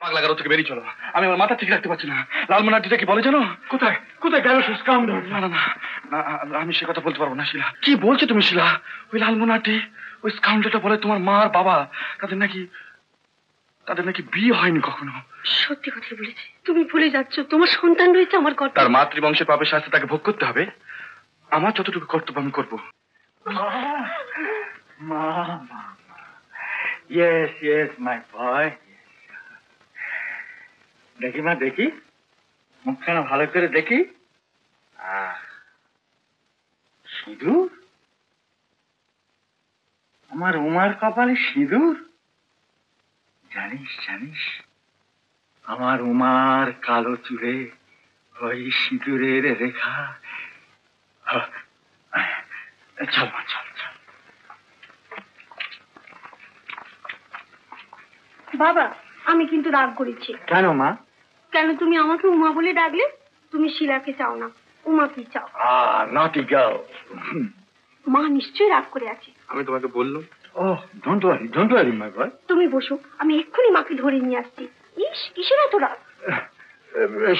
পাগলা গারো থেকে বেরিয়ে চলো। আমি আমার মাথা ঠিক রাখতে পারছি না। লালমোহন আন্টিটা কি বলে জানো? কোথায় কোথায় গেল সে স্কাউন্ডার? না না না না, আমি সে কথা বলতে পারবো না শিলা। কি বলছো তুমি শিলা? ওই লালমোহন আন্টি ওই স্কাউন্ডারটা বলে তোমার মা আর বাবা তাদের নাকি বিয়ে হয়নি কখনো। সত্যি কথা বলেছে। তুমি ভুলে যাচ্ছ তোমার সন্তান রয়েছে আমার কর্তব্য। তার মাতৃবংশের পাপের শাস্তি তাকে ভোগ করতে হবে। আমার যতটুকু কর্তব্য আমি করবো। মা ইয়েস ইয়েস মাই বয়। দেখি মা দেখি, মুখখানা ভালো করে দেখি। সিঁদুর, আমার উমার কপালে সিঁদুর। জানিস জানিস আমার উমার কালো চুলে ওই সিঁদুরের রেখা। চল মা চল চল। বাবা আমি কিন্তু রাগ করেছি। কেন মা? কেন তুমি আমাকে উমা বলে ডাকলে? তুমি শিলাকে চাও না, উমাকে চাও। নটি গার্ল। মা নিশ্চয়ই রাগ করে আছে। আমি তোমাকে বললাম। ওহ ডোন্ট ওয়ারি মাই বয়। তুমি বসো, আমি এক্ষুনি মাকে ধরে নিয়ে আসছি। ইস কিসের এত রাগ?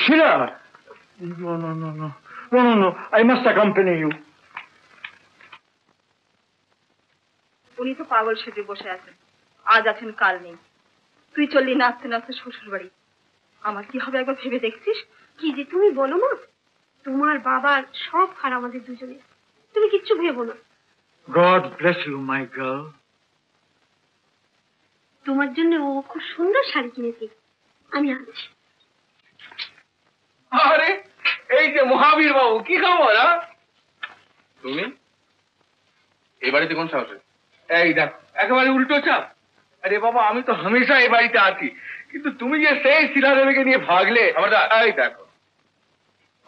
শিলা, no, I must accompany you. উনি তো পাগল সেজে বসে আছেন, আজ আছেন কাল নেই। তুই চললি নাচতে নাচতে শ্বশুর বাড়ি। আমার কি হবে একবার ভেবে দেখছিস? কি যে তুমি বলো মা, তোমার বাবার সব খার আমাদের দুজনে, তুমি কিচ্ছু ভেবো না। God bless you, my girl. তোমার জন্য ও খুব সুন্দর শাড়ি কিনেছে, আমি আনছি। আরে এই যে মহাবীর বাবু, কি খবর? তুমি এই বাড়িতে কোন সাহসে? এই দেখো একেবারে উল্টো চাপ। আরে বাবা আমি তো হামেশা এই বাড়িতে আছি, কিন্তু তুমি যে সেই শিলাদেবীকে নিয়ে ভাগলে। এই দেখো,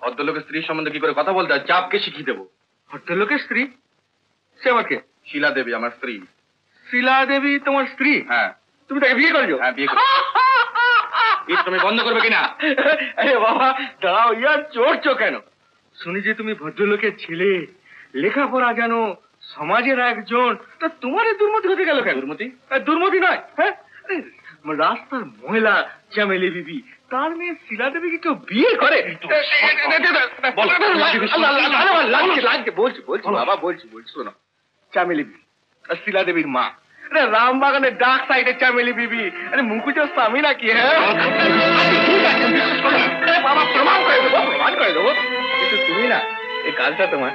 ভদ্রলোকের স্ত্রীর সম্বন্ধে কি করে কথা বলতে হয় চাপকে শিখিয়ে দেবো। ভদ্রলোকের স্ত্রী? সে আমাকে? শিলা দেবী আমার স্ত্রী। শিলা দেবী তোমার স্ত্রী? হ্যাঁ। তুমি তাকে বিয়ে করেছো? হ্যাঁ বিয়ে করেছি। তুমি বন্ধ করবে কিনা? আরে বাবা দাঁড়াও, ইয়ার চড়ছো কেন? শুনি যে তুমি ভদ্রলোকের ছেলে, লেখাপড়া জানো, সমাজের একজন, তা তোমার এই দুর্মতি হতে গেল কেন? দুর্মতি নয়, হ্যাঁ রাস্তার মহিলা চামেলি বিবি, তার মেয়ে শিলা দেবীকে কেউ বিয়ে করে? বলছি বাবা, বলছি শোনো। চামেলি বিবি আর শিলা দেবীর মা, রামবাগানের ডাক সাইডে চামেলি বিবি, আরে মুকুটের স্বামী নাকি? হ্যাঁ বাবা প্রমাণ করে দেবো। কিন্তু তুমি না, এই কাজটা তোমার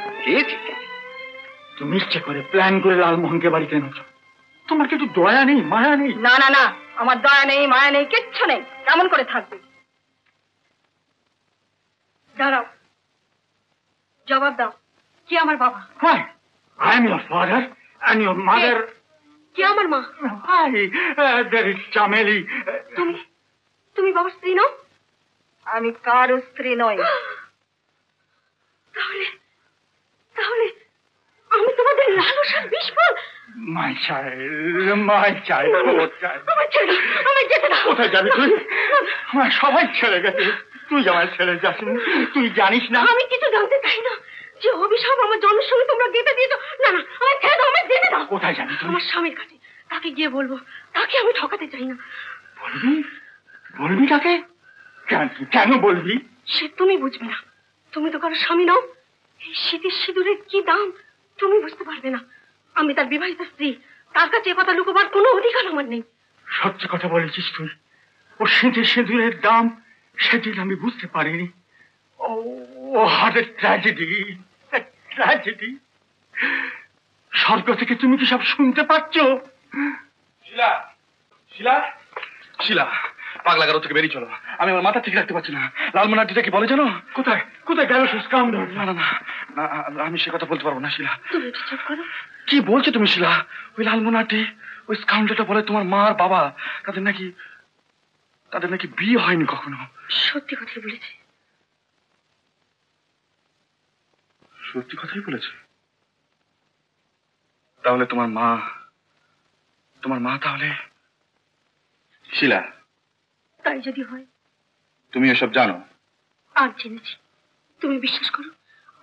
তুমি ইচ্ছে করে প্ল্যান করে লালমোহনকে বাড়িতে এনেছো। তোমার কি একটু দয়া নেই, মায়া নেই? না না না, আমার দয়া নেই মায়া নেই, কিচ্ছু নেই। কেমন করে থাকবে? দাঁড়াও, জবাব দাও, কি আমার বাবা? Why? I am your father and your mother. কি আমার মা? Why? There is Chameli. তুমি বাবার স্ত্রী নও? আমি কারো স্ত্রী নই। তাহলে তাহলে আমি তোমাদের লালসার বিস্ফোরণ। My child, poor child. আমার যেতে দাও। কোথায় যাবি তুই? আমার সবাই ছেড়ে গেছে, তুই আমার ছেড়ে যাসনি। তুই জানিস না? আমি কিছু জানতে চাই না। যে অভিশাপ আমার জন্মের সঙ্গে তোমরা গেঁথে দিয়েছো। না না, আমার ছেড়ে দাও, আমার যেতে দাও। কোথায় যাবি তুই? আমার স্বামীর কাছে, তাকে গিয়ে বলবো। তাকে আমি ঠকাতে চাই না। বলবি তাকে? কেন বলবি? সে তুমি বুঝবে না, তুমি তো কারো স্বামী নও। এই শীতের সিঁদুরের কি দাম তুমি বুঝতে পারবে না। আমি তার বিবাহিত স্ত্রী, তার কাছে এ কথা লুকোবার কোনো অধিকার আমার নেই। সত্যি কথা বলেছিস তুই। ও শীতের সিঁদুরের দাম সেদিন আমি বুঝতে পারিনি। ও হার্ট ট্র্যাজেডি। স্বর্গ থেকে তুমি কি সব শুনতে পাচ্ছ? শিলা, শিলা, শিলা, পাগলা গারো থেকে বেরিয়ে চলো। আমি আমার মাথা ঠিক রাখতে পারছি না। লালমোহন আন্টিটা কি বলে জানো? কোথায় কোথায় গেল সে স্কাউন্ডার? না না না না, আমি সে কথা বলতে পারবো না শিলা। তুমি একটু চুপ করো। কি বলছো তুমি শিলা? ওই লালমোহন আন্টি ওই স্কাউন্ডারটা বলে তোমার মা আর বাবা তাদের নাকি বিয়ে হয়নি কখনো। সত্যি কথা বলেছে। সত্যি কথাই বলেছে? তাহলে তোমার মা তাহলে শিলা? তাই যদি হয়। তুমি এসব জানো? আজ জেনেছি। তুমি বিশ্বাস করো,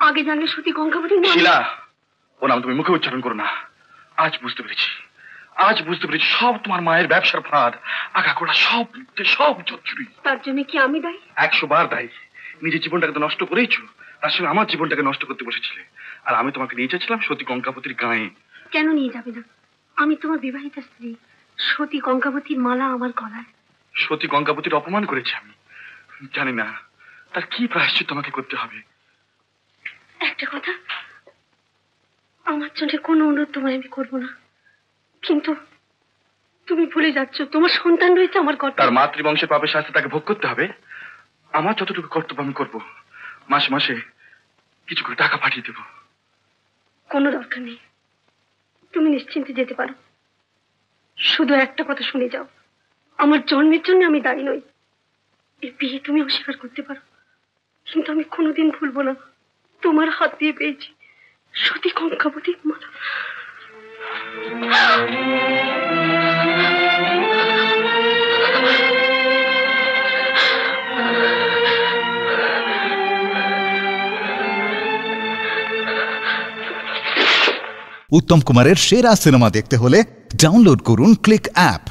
আগে জানলে সত্যি গঙ্গাবতী শিলা ও নাম তুমি মুখে উচ্চারণ করো না। আজ বুঝতে পেরেছি, আজ বুঝতে পেরেছি সব তোমার মায়ের ব্যবসার ফাঁদ, আগাগোড়া সব মিথ্যে, সব চুরি। তার জন্য কি আমি দায়ী? 100 বার দায়ী। নিজের জীবনটাকে তো নষ্ট করেইছো, তার সঙ্গে আমার জীবনটাকে নষ্ট করতে বসেছিলে। আর আমি তোমাকে নিয়ে যাচ্ছিলাম সতী কঙ্কাবতীর গায়ে। কেন নিয়ে যাবে না? আমি তোমার বিবাহিতা স্ত্রী, সতী কঙ্কাবতীর মালা আমার গলায়। সতী কঙ্কাবতীর অপমান করেছি আমি, জানি না তার কি প্রায়শ্চিত্ত তোমাকে করতে হবে। একটা কথা, আমার জন্য কোনো অনুরোধ তোমায় আমি করবো না, কিন্তু তুমি ভুলে যাচ্ছ তোমার সন্তান রয়েছে আমার তার কর্তব্য। মাতৃবংশের পাপের শাস্তি তাকে ভোগ করতে হবে। আমার যতটুকু কর্তব্য আমি করবো, মাসে মাসে কিছু করে টাকা পাঠিয়ে দেবো। কোনো দরকার নেই, তুমি নিশ্চিন্তে যেতে পারো। শুধু একটা কথা শুনে যাও, আমার জন্মের জন্য আমি দায়ী নই। এই বিয়ে তুমি অস্বীকার করতে পারো, কিন্তু আমি কোনোদিন ভুলবো না তোমার হাত দিয়ে পেয়েছি সতী কঙ্কাবতীর মালা। উত্তম কুমারের সেরা সিনেমা দেখতে হলে ডাউনলোড করুন ক্লিক অ্যাপ।